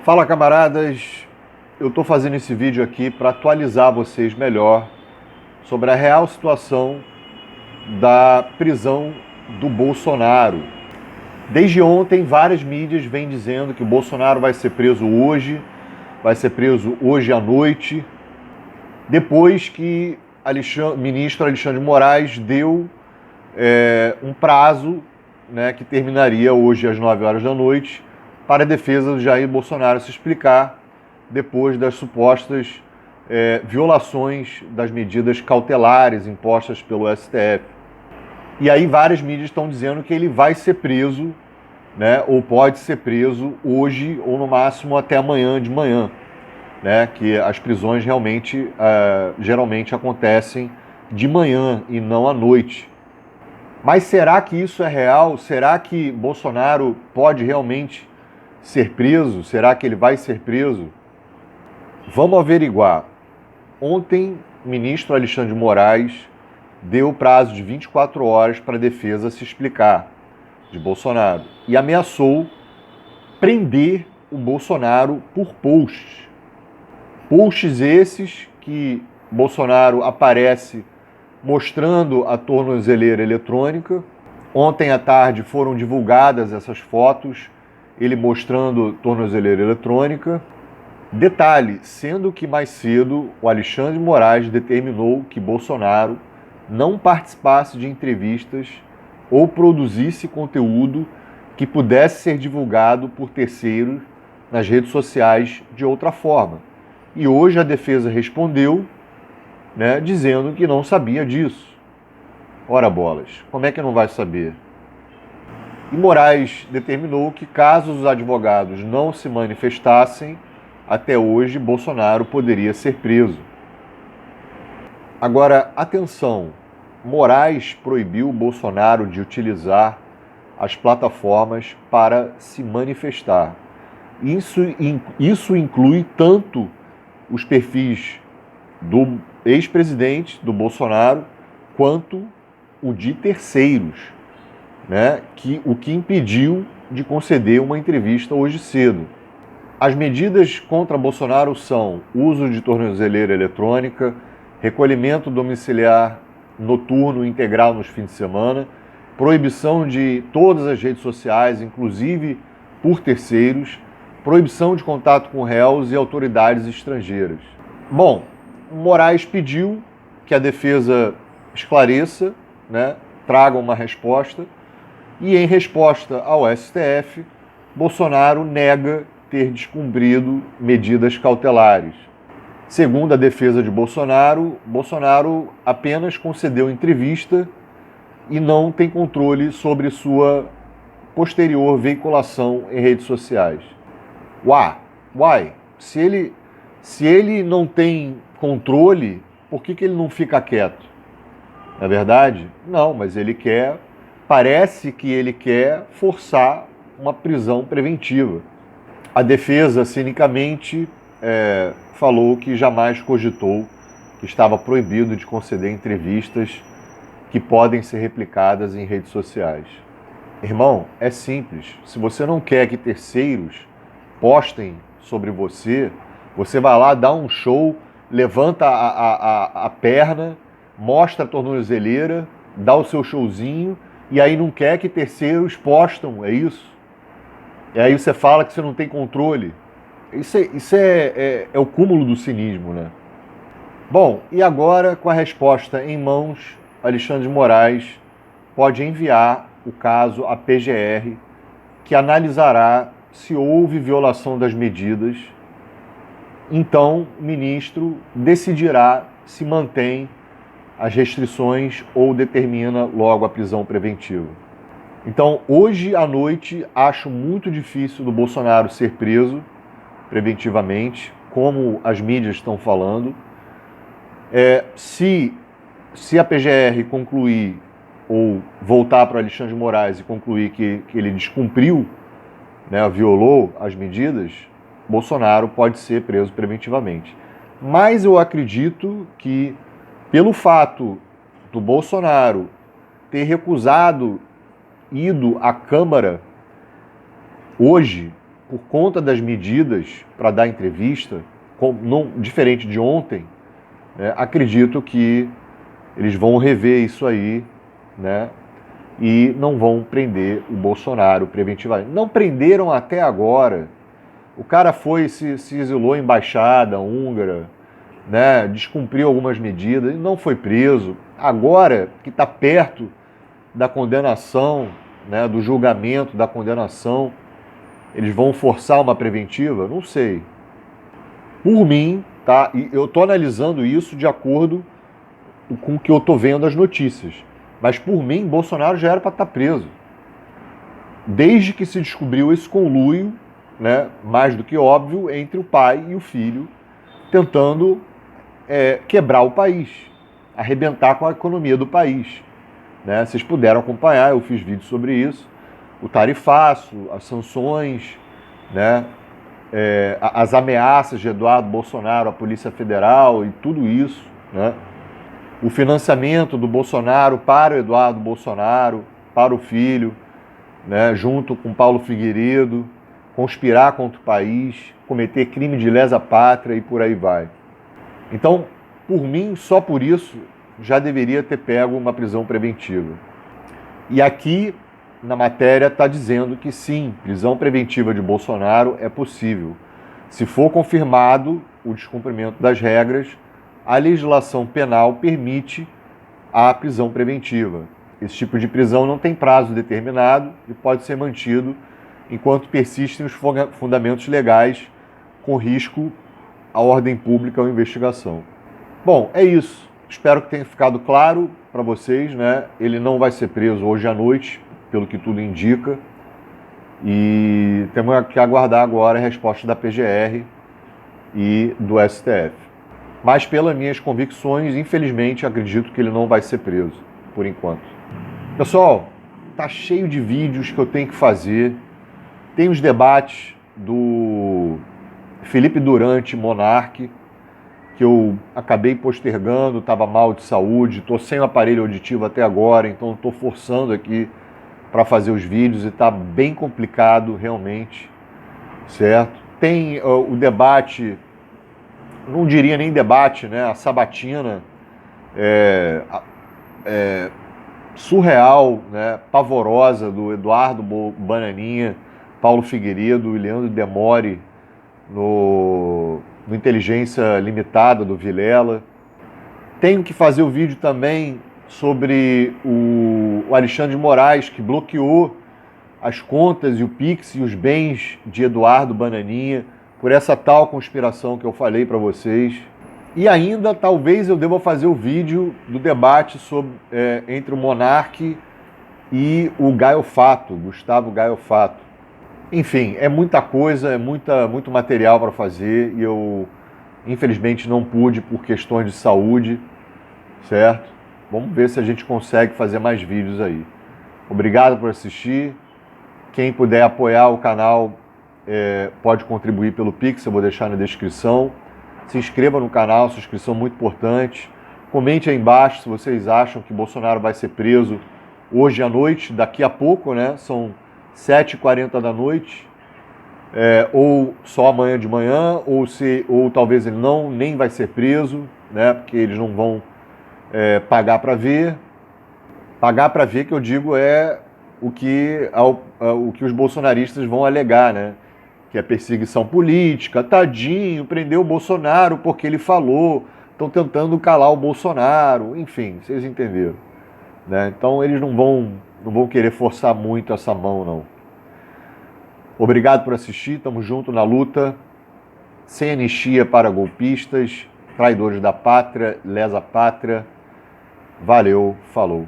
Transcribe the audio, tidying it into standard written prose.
Fala, camaradas, eu estou fazendo esse vídeo aqui para atualizar vocês melhor sobre a real situação da prisão do Bolsonaro. Desde ontem, várias mídias vêm dizendo que o Bolsonaro vai ser preso hoje à noite, depois que o ministro Alexandre de Moraes deu um prazo, que terminaria hoje às 9 horas da noite, para a defesa do Jair Bolsonaro se explicar depois das supostas violações das medidas cautelares impostas pelo STF. E aí várias mídias estão dizendo que ele vai ser preso, ou pode ser preso hoje ou no máximo até amanhã de manhã, que as prisões realmente, geralmente acontecem de manhã e não à noite. Mas será que isso é real? Será que Bolsonaro pode realmente ser preso? Será que ele vai ser preso? Vamos averiguar. Ontem, o ministro Alexandre de Moraes deu o prazo de 24 horas para a defesa se explicar de Bolsonaro e ameaçou prender o Bolsonaro por posts. Posts esses que Bolsonaro aparece mostrando a tornozeleira eletrônica. Ontem à tarde foram divulgadas essas fotos, ele mostrando tornozeleira eletrônica. Detalhe, sendo que mais cedo o Alexandre de Moraes determinou que Bolsonaro não participasse de entrevistas ou produzisse conteúdo que pudesse ser divulgado por terceiros nas redes sociais de outra forma. E hoje a defesa respondeu, dizendo que não sabia disso. Ora bolas, como é que não vai saber? E Moraes determinou que caso os advogados não se manifestassem, até hoje Bolsonaro poderia ser preso. Agora, atenção, Moraes proibiu Bolsonaro de utilizar as plataformas para se manifestar. Isso inclui tanto os perfis do ex-presidente, do Bolsonaro, quanto o de terceiros, o que impediu de conceder uma entrevista hoje cedo. As medidas contra Bolsonaro são uso de tornozeleira eletrônica, recolhimento domiciliar noturno integral nos fins de semana, proibição de todas as redes sociais, inclusive por terceiros, proibição de contato com réus e autoridades estrangeiras. Bom, Moraes pediu que a defesa esclareça, traga uma resposta, e em resposta ao STF, Bolsonaro nega ter descumprido medidas cautelares. Segundo a defesa de Bolsonaro, Bolsonaro apenas concedeu entrevista e não tem controle sobre sua posterior veiculação em redes sociais. Se ele não tem controle, por que ele não fica quieto? Não é verdade? Não, mas parece que ele quer forçar uma prisão preventiva. A defesa, cinicamente, falou que jamais cogitou que estava proibido de conceder entrevistas que podem ser replicadas em redes sociais. Irmão, é simples. Se você não quer que terceiros postem sobre você, você vai lá, dá um show, levanta a perna, mostra a tornozeleira, dá o seu showzinho, e aí não quer que terceiros postam, é isso? E aí você fala que você não tem controle. Isso é o cúmulo do cinismo, Bom, e agora, com a resposta em mãos, Alexandre de Moraes pode enviar o caso à PGR, que analisará se houve violação das medidas. Então, o ministro decidirá se mantém as restrições ou determina logo a prisão preventiva. Então, hoje à noite, acho muito difícil do Bolsonaro ser preso preventivamente, como as mídias estão falando. Se a PGR concluir ou voltar para Alexandre de Moraes e concluir que ele descumpriu, violou as medidas, Bolsonaro pode ser preso preventivamente. Mas eu acredito que, pelo fato do Bolsonaro ter recusado ido à Câmara hoje, por conta das medidas para dar entrevista, diferente de ontem, né, acredito que eles vão rever isso aí, né, e não vão prender o Bolsonaro preventivamente. Não prenderam até agora. O cara se exilou em embaixada húngara, né, descumpriu algumas medidas e não foi preso. Agora que está perto da condenação, né, do julgamento, da condenação, eles vão forçar uma preventiva? Não sei. Por mim, tá? E eu estou analisando isso de acordo com o que eu estou vendo as notícias. Mas por mim, Bolsonaro já era para estar preso. Desde que se descobriu esse conluio, né, mais do que óbvio, entre o pai e o filho, tentando quebrar o país, arrebentar com a economia do país. Né? Vocês puderam acompanhar, eu fiz vídeo sobre isso, o tarifaço, as sanções, né? As ameaças de Eduardo Bolsonaro à Polícia Federal e tudo isso, né? O financiamento do Bolsonaro para o Eduardo Bolsonaro, para o filho, né? Junto com Paulo Figueiredo, conspirar contra o país, cometer crime de lesa pátria e por aí vai. Então, por mim, só por isso, já deveria ter pego uma prisão preventiva. E aqui, na matéria, está dizendo que sim, prisão preventiva de Bolsonaro é possível. Se for confirmado o descumprimento das regras, a legislação penal permite a prisão preventiva. Esse tipo de prisão não tem prazo determinado e pode ser mantido enquanto persistem os fundamentos legais com risco à ordem pública ou investigação. Bom, é isso. Espero que tenha ficado claro para vocês, né? Ele não vai ser preso hoje à noite, pelo que tudo indica. E temos que aguardar agora a resposta da PGR e do STF. Mas pelas minhas convicções, infelizmente, acredito que ele não vai ser preso, por enquanto. Pessoal, tá cheio de vídeos que eu tenho que fazer. Tem os debates do Felipe Durante, Monark, que eu acabei postergando, estava mal de saúde, estou sem o aparelho auditivo até agora, então estou forçando aqui para fazer os vídeos e está bem complicado realmente, certo? Tem o debate, não diria nem debate, né? A sabatina surreal, né? Pavorosa do Eduardo Bananinha, Paulo Figueiredo e Leandro Demore no Inteligência Limitada do Vilela. Tenho que fazer o vídeo também sobre o Alexandre de Moraes, que bloqueou as contas e o Pix e os bens de Eduardo Bananinha por essa tal conspiração que eu falei para vocês. E ainda, talvez eu deva fazer o vídeo do debate entre o Monark e o Gaio Fato, Gustavo Gaio Fato. Enfim, é muita coisa, é muito material para fazer e eu, infelizmente, não pude por questões de saúde, certo? Vamos ver se a gente consegue fazer mais vídeos aí. Obrigado por assistir. Quem puder apoiar o canal pode contribuir pelo Pix, eu vou deixar na descrição. Se inscreva no canal, sua inscrição é muito importante. Comente aí embaixo se vocês acham que Bolsonaro vai ser preso hoje à noite, daqui a pouco, né? São 7h40 da noite, ou só amanhã de manhã, ou talvez ele nem vai ser preso, né? Porque eles não vão pagar para ver. Pagar para ver, que eu digo, o que os bolsonaristas vão alegar, né? Que é perseguição política, tadinho, prendeu o Bolsonaro porque ele falou, estão tentando calar o Bolsonaro, enfim, vocês entenderam, né? Então eles não vão querer forçar muito essa mão, não. Obrigado por assistir, estamos juntos na luta, sem anistia para golpistas, traidores da pátria, lesa pátria. Valeu, falou.